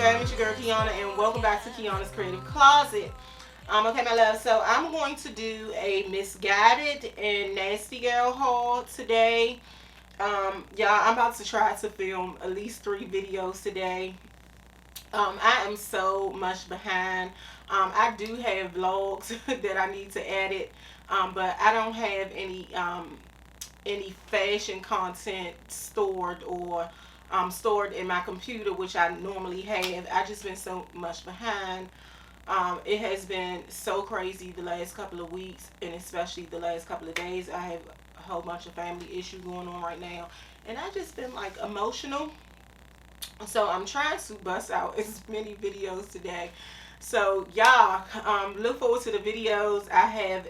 fam, it's your girl Kiana, and welcome back to Kiana's Creative Closet. Okay, my love, so I'm going to do a Missguided and Nastygal haul today. Y'all, I'm about to try to film at least 3 videos today. I am so much behind. I do have vlogs that I need to edit, but I don't have any fashion content stored or stored in my computer, which I normally have. I just been so much behind. It has been so crazy the last couple of weeks, and especially the last couple of days. I have a whole bunch of family issues going on right now, and I just been like emotional. So I'm trying to bust out as many videos today. So y'all, look forward to the videos. I have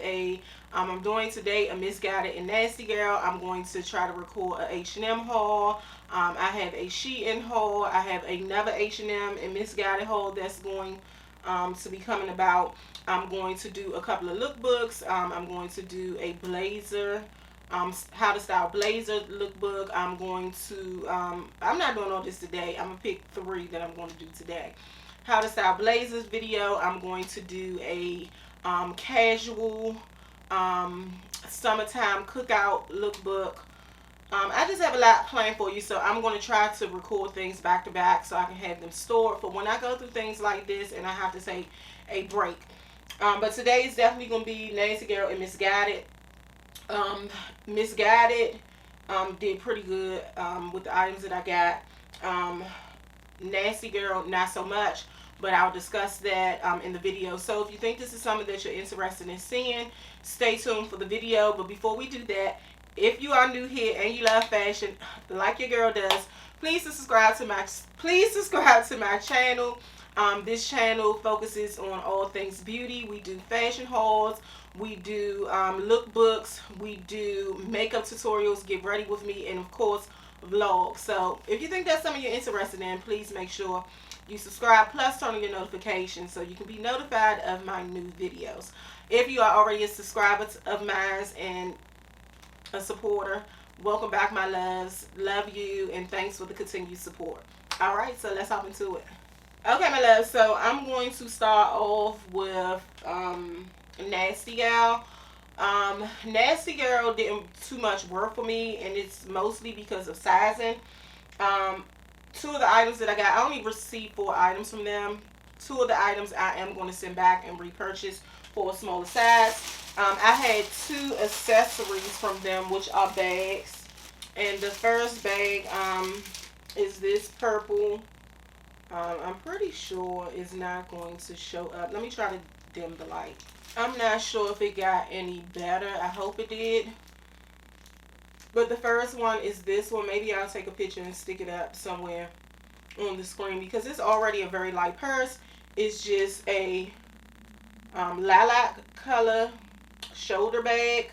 I'm doing today a Missguided and Nastygal. I'm going to try to record a H&M haul. I have a Shein haul. I have another H&M and Missguided haul that's going to be coming about. I'm going to do a couple of lookbooks. I'm going to do a blazer, how to style blazer lookbook. I'm going to I'm not doing all this today. I'm gonna pick 3 that I'm going to do today. How to style blazers video. I'm going to do a casual summertime cookout lookbook. I just have a lot planned for you, so I'm going to try to record things back to back so I can have them stored for when I go through things like this and I have to take a break. But today is definitely going to be Nastygal and Missguided. Missguided did pretty good with the items that I got. Nastygal not so much, but I'll discuss that in the video. So if you think this is something that you're interested in seeing, stay tuned for the video. But before we do that, if you are new here and you love fashion like your girl does, please subscribe to my channel. This channel focuses on all things beauty. We do fashion hauls, we do lookbooks, we do makeup tutorials, get ready with me, and of course vlogs. So if you think that's something you're interested in, please make sure you subscribe, plus turn on your notifications so you can be notified of my new videos. If you are already a subscriber of mine and a supporter, welcome back, my loves. Love you and thanks for the continued support. All right, so let's hop into it. Okay, my love, so I'm going to start off with Nastygal. Nastygal didn't too much work for me, and it's mostly because of sizing. 2 of the items that I got, I only received 4 items from them. 2 of the items I am going to send back and repurchase for a smaller size. I had 2 accessories from them, which are bags. And the first bag is this purple. I'm pretty sure it's not going to show up. Let me try to dim the light. I'm not sure if it got any better. I hope it did. But the first one is this one. Maybe I'll take a picture and stick it up somewhere on the screen because it's already a very light purse. It's just a lilac color shoulder bag.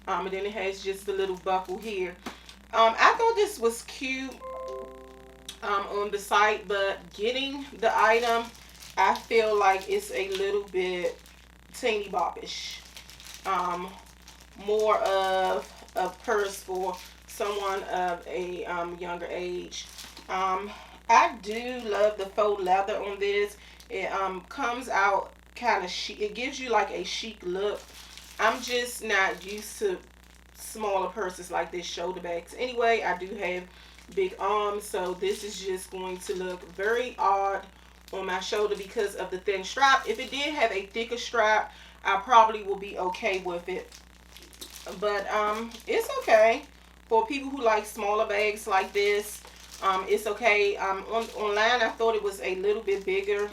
And then it has just a little buckle here. I thought this was cute on the site, but getting the item, I feel like it's a little bit teeny boppish. More of a purse for someone of a younger age. I do love the faux leather on this. It comes out kind of chic. It gives you like a chic look. I'm just not used to smaller purses like this, shoulder bags. Anyway, I do have big arms, so this is just going to look very odd on my shoulder because of the thin strap. If it did have a thicker strap, I probably will be okay with it. But it's okay for people who like smaller bags like this. It's okay. Online I thought it was a little bit bigger,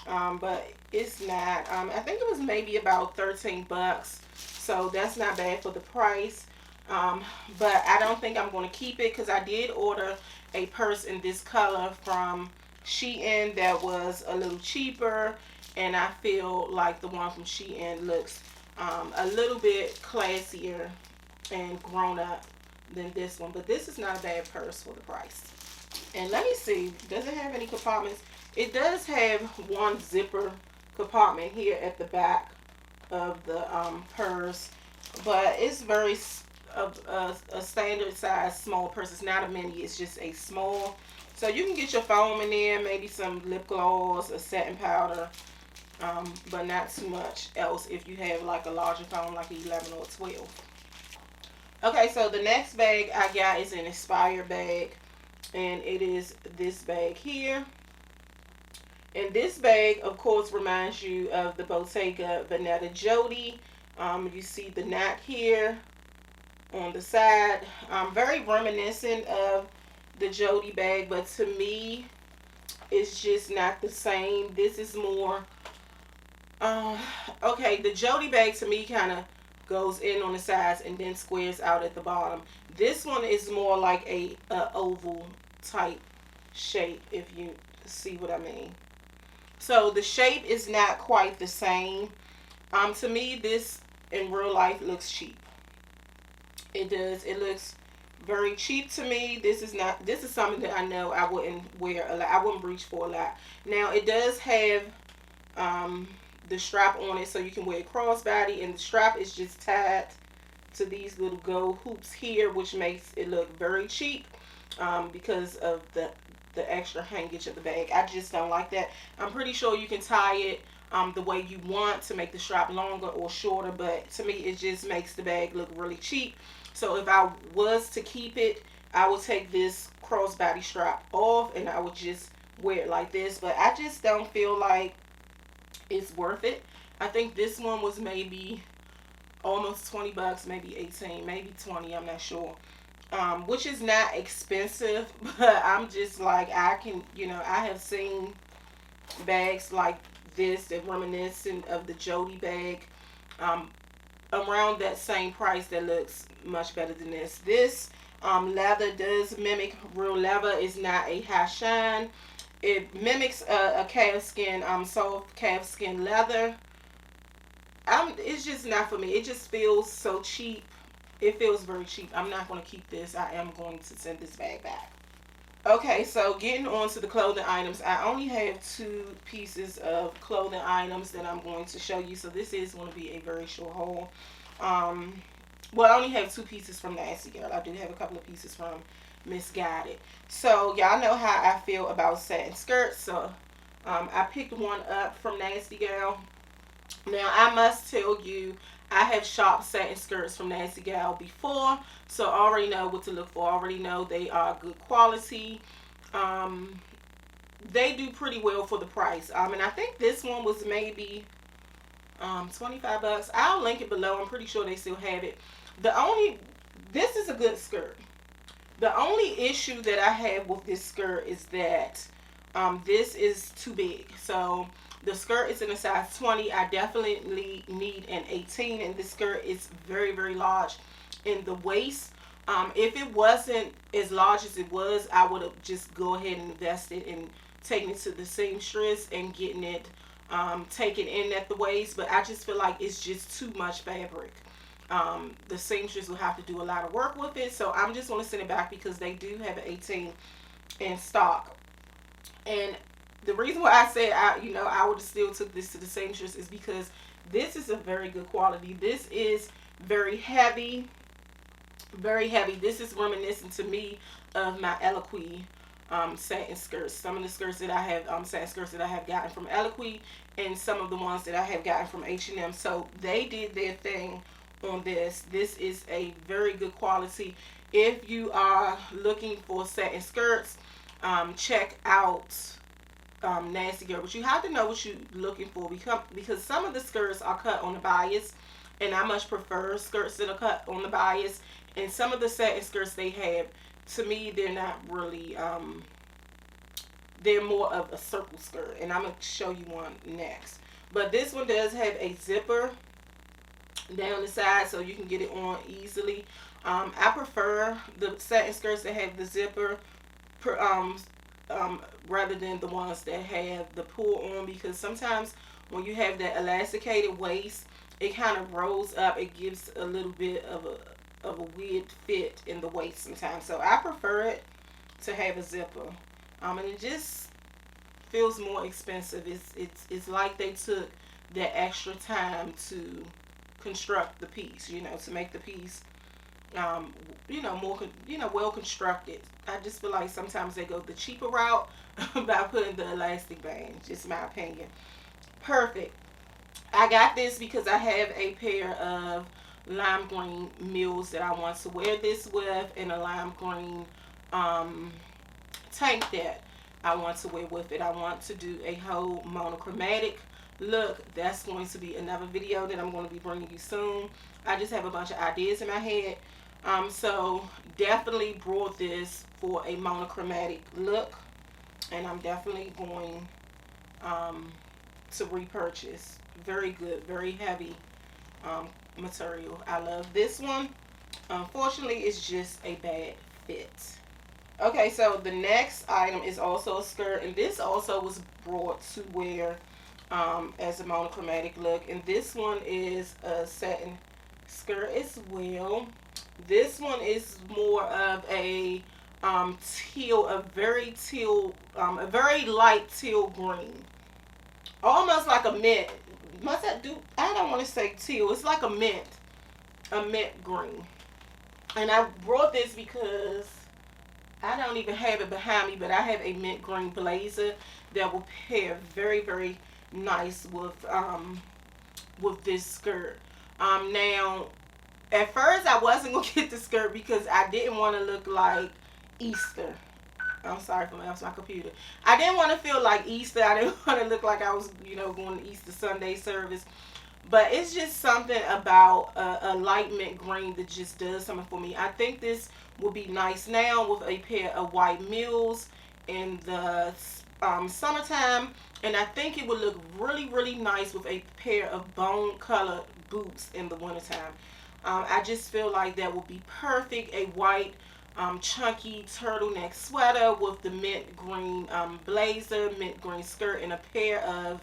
but it's not. I think it was maybe about 13 bucks, so that's not bad for the price. But I don't think I'm going to keep it because I did order a purse in this color from Shein that was a little cheaper, and I feel like the one from Shein looks a little bit classier and grown up than this one. But this is not a bad purse for the price. And let me see, does it have any compartments? It does have one zipper compartment here at the back of the purse, but it's very a standard size small purse. It's not a mini, it's just a small. So you can get your foam in there, maybe some lip gloss, a setting powder, but not too much else if you have like a larger foam like an 11 or 12. Okay, so the next bag I got is an Inspired bag, and it is this bag here. And this bag, of course, reminds you of the Bottega Veneta Jody. You see the knot here on the side. Very reminiscent of the Jody bag, but to me, it's just not the same. This is more, okay, the Jody bag to me kind of goes in on the sides and then squares out at the bottom. This one is more like a oval type shape, if you see what I mean. So the shape is not quite the same. To me, this in real life looks cheap. It does. It looks very cheap to me. This is not. This is something that I know I wouldn't wear a lot. I wouldn't reach for a lot. Now it does have the strap on it, so you can wear a crossbody, and the strap is just tied to these little gold hoops here, which makes it look very cheap because of the extra hangage of the bag. I just don't like that. I'm pretty sure you can tie it the way you want to make the strap longer or shorter, but to me it just makes the bag look really cheap. So if I was to keep it, I would take this crossbody strap off and I would just wear it like this, but I just don't feel like it's worth it. I think this one was maybe almost 20 bucks, maybe 18, maybe 20, I'm not sure. Which is not expensive, but I'm just like, I can, I have seen bags like this that reminiscent of the Jody bag around that same price that looks much better than this. This leather does mimic real leather. It's not a high shine. It mimics a calf skin, soft calf skin leather. It's just not for me. It just feels so cheap. It feels very cheap. I'm not going to keep this. I am going to send this bag back. Okay, so getting on to the clothing items. I only have 2 pieces of clothing items that I'm going to show you. So this is going to be a very short haul. Well, I only have 2 pieces from Nastygal. I do have a couple of pieces from Missguided. So y'all know how I feel about satin skirts. So I picked one up from Nastygal. Now I must tell you, I have shopped satin skirts from Nastygal before, so I already know what to look for. I already know they are good quality. They do pretty well for the price. And I think this one was maybe 25 bucks. I'll link it below. I'm pretty sure they still have it. This is a good skirt. The only issue that I have with this skirt is that this is too big. So the skirt is in a size 20. I definitely need an 18, and this skirt is very, very large in the waist. If it wasn't as large as it was, I would have just go ahead and invested in taking it to the seamstress and getting it taken in at the waist. But I just feel like it's just too much fabric. The seamstress will have to do a lot of work with it, so I'm just going to send it back because they do have an 18 in stock. And the reason why I said I would have still took this to the seamstress is because this is a very good quality. This is very heavy, very heavy. This is reminiscent to me of my Lilac satin skirts. Some of the skirts that I have, satin skirts that I have gotten from Lilac, and some of the ones that I have gotten from H&M. So they did their thing on this. This is a very good quality. If you are looking for satin skirts, check out Nastygal. But you have to know what you're looking for, because some of the skirts are cut on the bias, and I much prefer skirts that are cut on the bias. And some of the satin skirts they have, to me, they're not really they're more of a circle skirt, and I'm going to show you one next. But this one does have a zipper down the side, so you can get it on easily. I prefer the satin skirts that have the zipper rather than the ones that have the pull on, because sometimes when you have that elasticated waist, it kind of rolls up. It gives a little bit of a weird fit in the waist sometimes. So I prefer it to have a zipper. And it just feels more expensive. It's like they took that extra time to construct the piece, to make the piece um, more, well constructed. I just feel like sometimes they go the cheaper route by putting the elastic band. Just my opinion. Perfect. I got this because I have a pair of lime green mules that I want to wear this with, and a lime green um, tank that I want to wear with it. I want to do a whole monochromatic look. That's going to be another video that I'm going to be bringing you soon. I just have a bunch of ideas in my head. So definitely brought this for a monochromatic look, and I'm definitely going to repurchase. Very good, very heavy material. I love this one. Unfortunately, it's just a bad fit. Okay, so the next item is also a skirt, and this also was brought to wear as a monochromatic look, and this one is a satin skirt as well. This one is more of a teal, a very light teal green, almost like a mint. Must I do? I don't want to say teal. It's like a mint green. And I brought this because I don't even have it behind me, but I have a mint green blazer that will pair very, very nice with this skirt. Now, at first I wasn't gonna get the skirt because I didn't want to look like Easter. I'm sorry for my computer. I didn't want to feel like Easter. I didn't want to look like I was, going to Easter Sunday service. But it's just something about a light mint green that just does something for me. I think this will be nice now with a pair of white mules in the summertime. And I think it would look really, really nice with a pair of bone colored boots in the wintertime. I just feel like that would be perfect. A white chunky turtleneck sweater with the mint green blazer, mint green skirt, and a pair of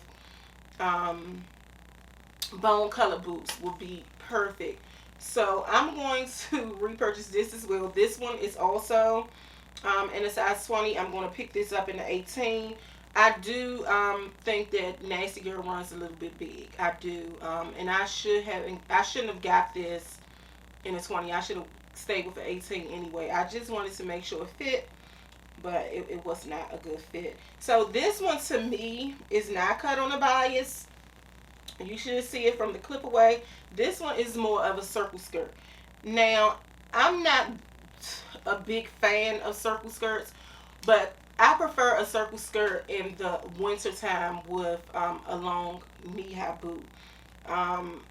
bone color boots will be perfect. So I'm going to repurchase this as well. This one is also in a size 20. I'm going to pick this up in the 18. I do think that Nasty Girl runs a little bit big. I do, and I shouldn't have got this in a 20. I should have stayed with the 18 anyway. I just wanted to make sure it fit, but it was not a good fit. So this one to me is not cut on the bias. You should see it from the clip away. This one is more of a circle skirt. Now, I'm not a big fan of circle skirts, but I prefer a circle skirt in the winter time with a long knee-high boot. I'm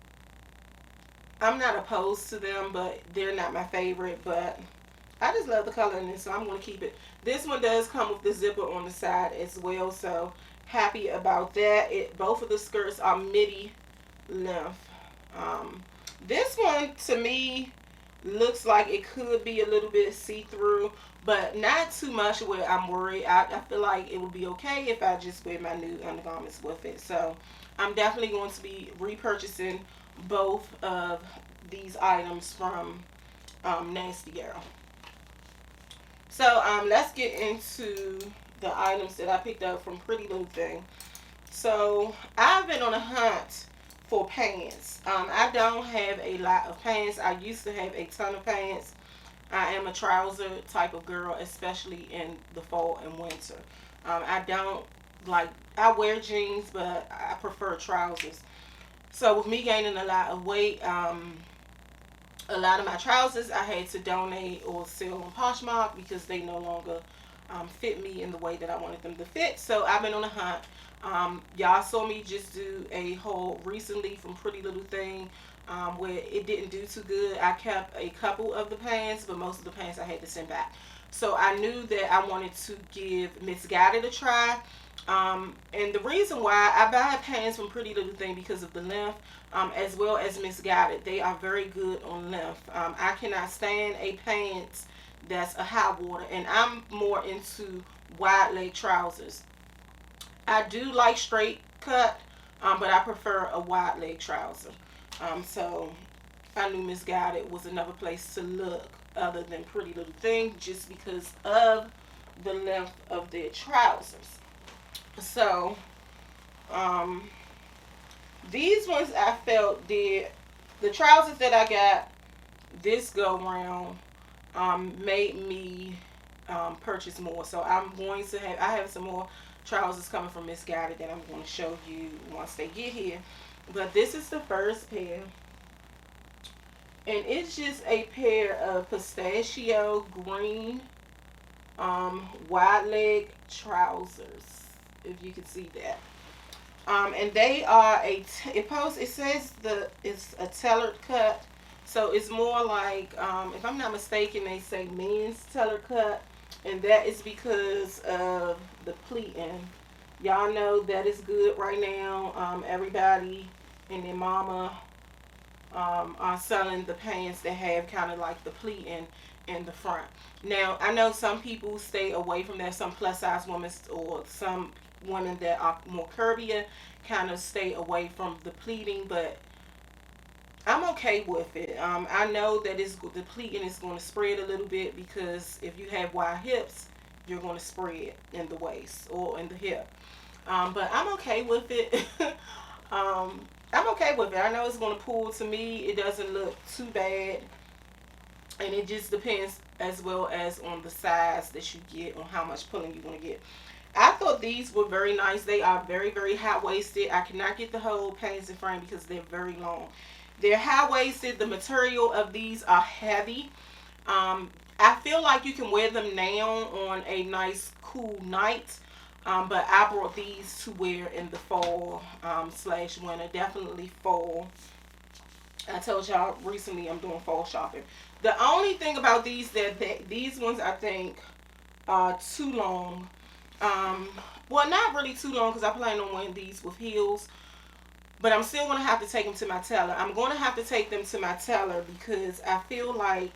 not opposed to them, but they're not my favorite. But I just love the color in this, so I'm going to keep it. This one does come with the zipper on the side as well, so happy about that. Both of the skirts are midi length. This one to me looks like it could be a little bit see-through, but not too much where I'm worried. I feel like it would be okay if I just wear my new undergarments with it. So I'm definitely going to be repurchasing both of these items from Nasty Girl. So let's get into the items that I picked up from Pretty Little Thing. So I've been on a hunt for pants. I don't have a lot of pants. I used to have a ton of pants. I am a trouser type of girl, especially in the fall and winter. I wear jeans, but I prefer trousers. So with me gaining a lot of weight, a lot of my trousers I had to donate or sell on Poshmark because they no longer fit me in the way that I wanted them to fit. So I've been on a hunt. Y'all saw me just do a haul recently from Pretty Little Thing where it didn't do too good. I kept a couple of the pants, but most of the pants I had to send back. So I knew that I wanted to give Missguided a try. And the reason why I buy pants from Pretty Little Thing because of the length, as well as Missguided. They are very good on length. I cannot stand a pants that's a high water, and I'm more into wide leg trousers. I do like straight cut, but I prefer a wide leg trouser. So I knew Missguided was another place to look other than Pretty Little Thing just because of the length of their trousers. So these ones I felt the trousers that I got this go round made me purchase more. So I'm going to have, I have some more trousers coming from Missguided that I'm going to show you once they get here. But this is the first pair. And it's just a pair of pistachio green wide leg trousers, if you can see that. And they are it says it's a tailored cut, so it's more like, if I'm not mistaken, they say men's tailored cut, and that is because of the pleating. Y'all know that is good right now. Everybody and their mama are selling the pants that have kind of like the pleating in the front. Now, I know some people stay away from that. Some plus size women or some women that are more curvier kind of stay away from the pleating, but I'm okay with it. I know that the pleating is going to spread a little bit because if you have wide hips, you're going to spread in the waist or in the hip. But I'm okay with it. I'm okay with it. I know it's going to pull. To me, it doesn't look too bad. And it just depends as well as on the size that you get, on how much pulling you want to get. I thought these were very nice. They are very, very high-waisted. I cannot get the whole pants and frame because they're very long. They're high-waisted. The material of these are heavy. I feel like you can wear them now on a nice, cool night. But I brought these to wear in the fall slash winter. Definitely fall. I told y'all recently I'm doing fall shopping. The only thing about these, that these ones I think are too long. Well, not really too long because I plan on wearing these with heels. But I'm still going to have to take them to my tailor. I'm going to have to take them to my tailor because I feel like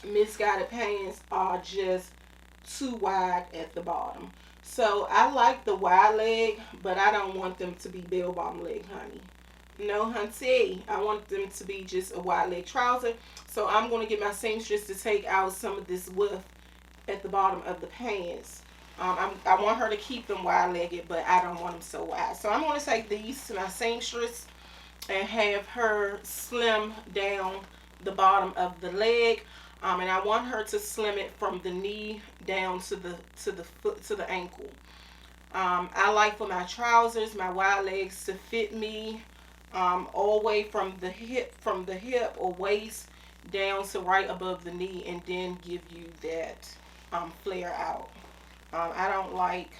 Missguided pants are just too wide at the bottom. So I like the wide leg, but I don't want them to be bell bottom leg, honey. No, hunty. I want them to be just a wide leg trouser. So I'm going to get my seamstress to take out some of this width at the bottom of the pants. I want her to keep them wide legged, but I don't want them so wide. So I'm going to take these to my seamstress and have her slim down the bottom of the leg. And I want her to slim it from the knee down to the foot, to the ankle. I like for my trousers, my wide legs to fit me all the way from the hip or waist down to right above the knee, and then give you that flare out. I don't like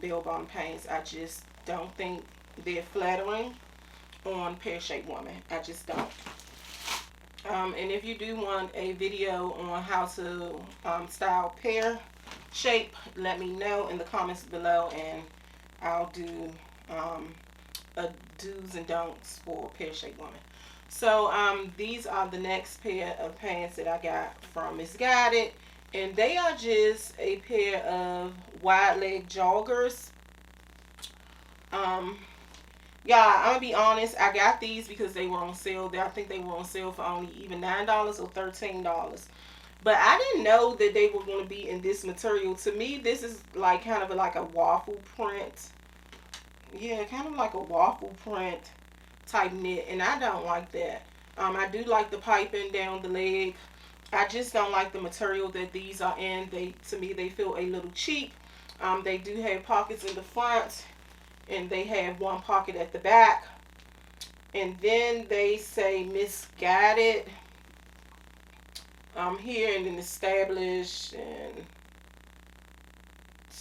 bell bottom pants. I just don't think they're flattering on pear-shaped women. I just don't. And if you do want a video on how to style pear shape, let me know in the comments below, and I'll do a do's and don'ts for pear-shaped women. So these are the next pair of pants that I got from Missguided, and they are just a pair of wide leg joggers. Yeah, I'm gonna be honest, I got these because they were on sale. I think they were on sale for only even $9 or $13. But I didn't know that they were going to be in this material. To me, this is like kind of like a waffle print. Yeah, kind of like a waffle print type knit, and I don't like that. I do like the piping down the leg. I just don't like the material that these are in. To me, they feel a little cheap. They do have pockets in the front, and they have one pocket at the back. And then they say Missguided here, and then established in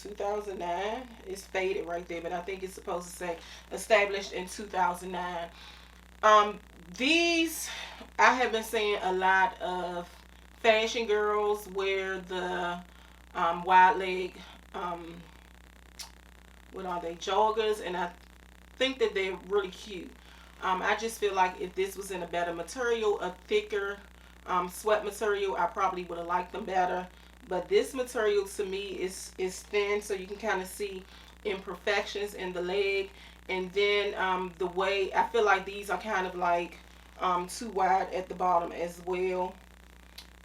2009. It's faded right there, but I think it's supposed to say established in 2009. These, I have been seeing a lot of fashion girls wear the wide leg, what are they, joggers, and I think that they're really cute. I just feel like if this was in a better material, a thicker sweat material, I probably would have liked them better. But this material to me is thin, so you can kind of see imperfections in the leg. And then the way, I feel like these are kind of like too wide at the bottom as well.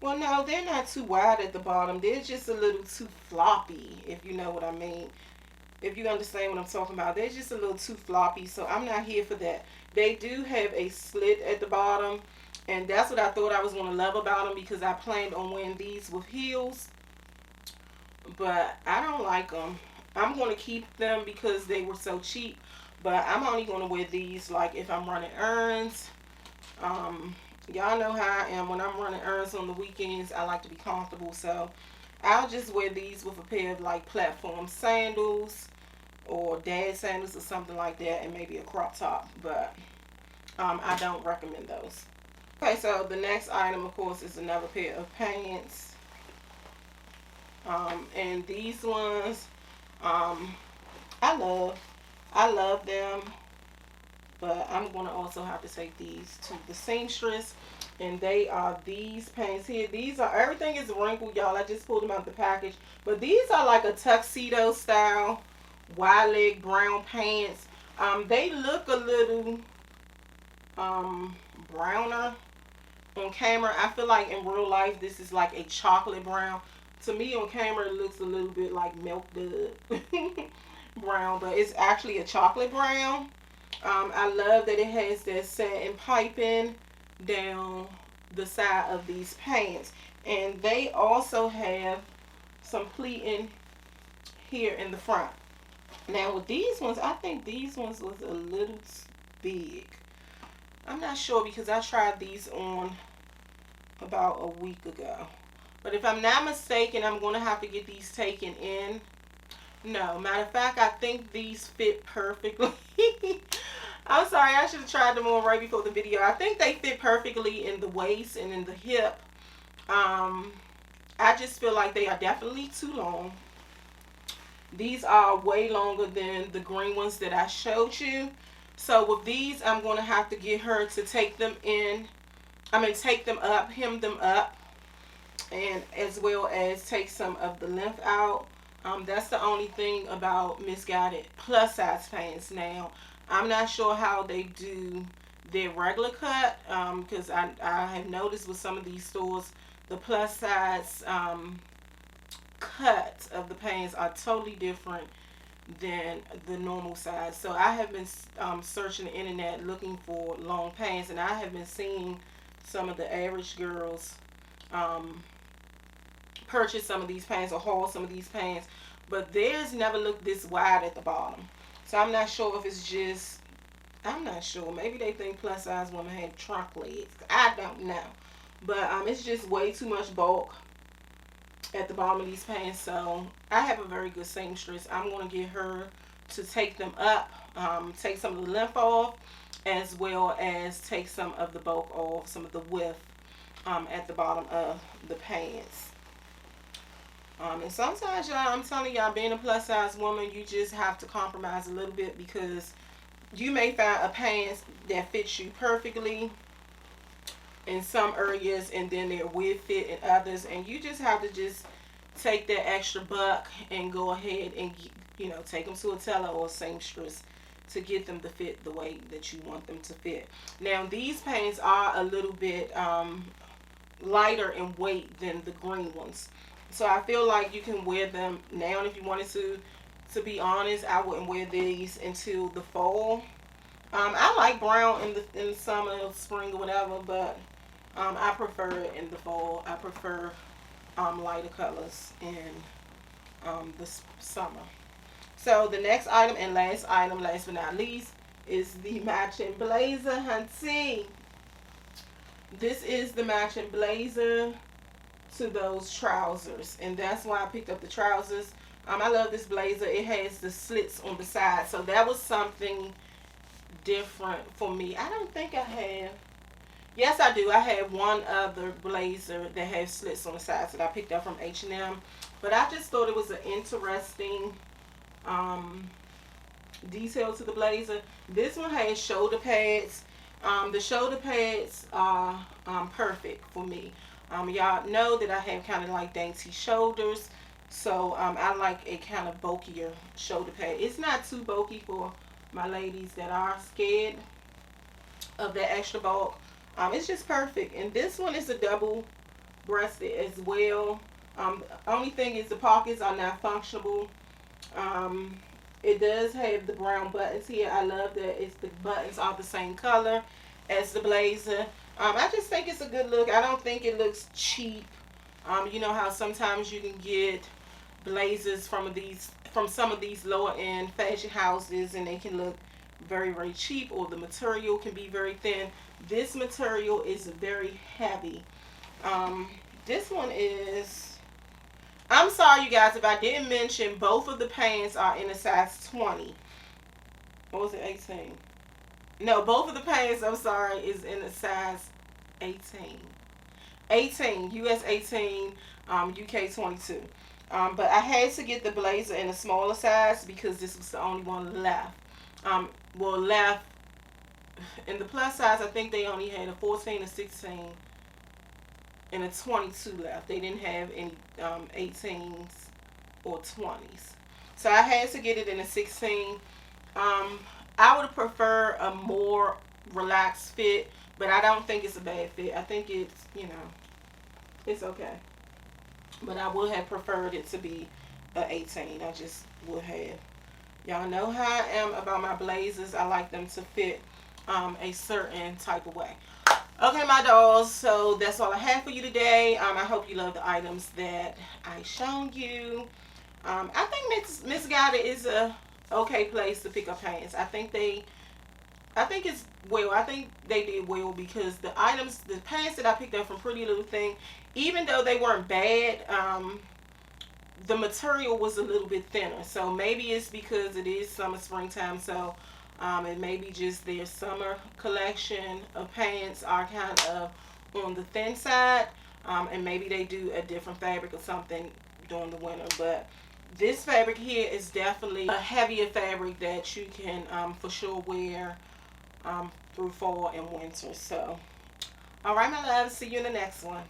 Well, no, they're not too wide at the bottom. They're just a little too floppy, if you know what I mean. If you understand what I'm talking about. They're just a little too floppy, so I'm not here for that. They do have a slit at the bottom. And that's what I thought I was going to love about them, because I planned on wearing these with heels. But I don't like them. I'm going to keep them because they were so cheap. But I'm only going to wear these like if I'm running errands. Y'all know how I am when I'm running errands on the weekends. I like to be comfortable. So I'll just wear these with a pair of like platform sandals or dad sandals or something like that, and maybe a crop top. But I don't recommend those. Okay, so the next item, of course, is another pair of pants. And these ones, I love them. But I'm going to also have to take these to the seamstress. And they are these pants here. These are, everything is wrinkled, y'all. I just pulled them out the package. But these are like a tuxedo style wide leg brown pants. They look a little browner on camera. I feel like in real life this is like a chocolate brown. To me on camera it looks a little bit like milk dud brown, but it's actually a chocolate brown. I love that it has that satin piping down the side of these pants, and they also have some pleating here in the front. Now with these ones, I think these ones was a little big. I'm not sure because I tried these on about a week ago. But if I'm not mistaken, I'm going to have to get these taken in. No, matter of fact, I think these fit perfectly. I'm sorry, I should have tried them on right before the video. I think they fit perfectly in the waist and in the hip. I just feel like they are definitely too long. These are way longer than the green ones that I showed you. So with these, I'm going to have to get her to take them in. Take them up, hem them up, and as well as take some of the length out. That's the only thing about Missguided plus size pants. Now, I'm not sure how they do their regular cut, because I have noticed with some of these stores, the plus size cut of the pants are totally different than the normal size. So I have been searching the internet looking for long pants, and I have been seeing some of the average girls purchase some of these pants or haul some of these pants, but theirs never looked this wide at the bottom. So I'm not sure if it's just, I'm not sure, maybe they think plus size women have trunk legs. I don't know, but it's just way too much bulk at the bottom of these pants. So I have a very good seamstress. I'm going to get her to take them up, take some of the length off, as well as take some of the bulk off, some of the width at the bottom of the pants. And sometimes, y'all, I'm telling y'all, being a plus size woman, you just have to compromise a little bit, because you may find a pants that fits you perfectly in some areas, and then they're weird fit in others, and you just have to just take that extra buck and go ahead and, you know, take them to a tailor or a seamstress to get them to fit the way that you want them to fit. Now these pants are a little bit lighter in weight than the green ones, so I feel like you can wear them now if you wanted to. To be honest, I wouldn't wear these until the fall. I like brown in the summer or spring or whatever, but I prefer it in the fall. I prefer lighter colors in the summer. So the next item and last item, last but not least, is the matching blazer, hunty. This is the matching blazer to those trousers, and that's why I picked up the trousers. I love this blazer. It has the slits on the side, so that was something different for me. I don't think I have. Yes, I do. I have one other blazer that has slits on the sides that I picked up from H&M, but I just thought it was an interesting detail to the blazer. This one has shoulder pads. The shoulder pads are perfect for me. Y'all know that I have kind of like dainty shoulders, so I like a kind of bulkier shoulder pad. It's not too bulky for my ladies that are scared of that extra bulk. It's just perfect. And this one is a double breasted as well. The only thing is the pockets are not functional. It does have the brown buttons here. I love that the buttons are the same color as the blazer. I just think it's a good look. I don't think it looks cheap. You know how sometimes you can get blazers from some of these lower end fashion houses, and they can look very, very cheap, or the material can be very thin. This material is very heavy. This one is, I'm sorry you guys if I didn't mention, both of the pants are in a size 20. What was it, 18? No, both of the pants, I'm sorry, is in a size 18. 18, US 18, UK 22. But I had to get the blazer in a smaller size because this was the only one left. Well, left in the plus size, I think they only had a 14, a 16, and a 22 left. They didn't have any 18s or 20s. So I had to get it in a 16. I would prefer a more relaxed fit, but I don't think it's a bad fit. I think it's, you know, it's okay. But I would have preferred it to be a 18. I just would have. Y'all know how I am about my blazers. I like them to fit a certain type of way. Okay, my dolls, so that's all I have for you today. I hope you love the items that I shown you. I think Missguided is a okay place to pick up pants. I think they did well, because the pants that I picked up from Pretty Little Thing, even though they weren't bad, the material was a little bit thinner. So maybe it's because it is summer, springtime, so and maybe just their summer collection of pants are kind of on the thin side, and maybe they do a different fabric or something during the winter. But this fabric here is definitely a heavier fabric that you can for sure wear through fall and winter. So, all right, my loves, see you in the next one.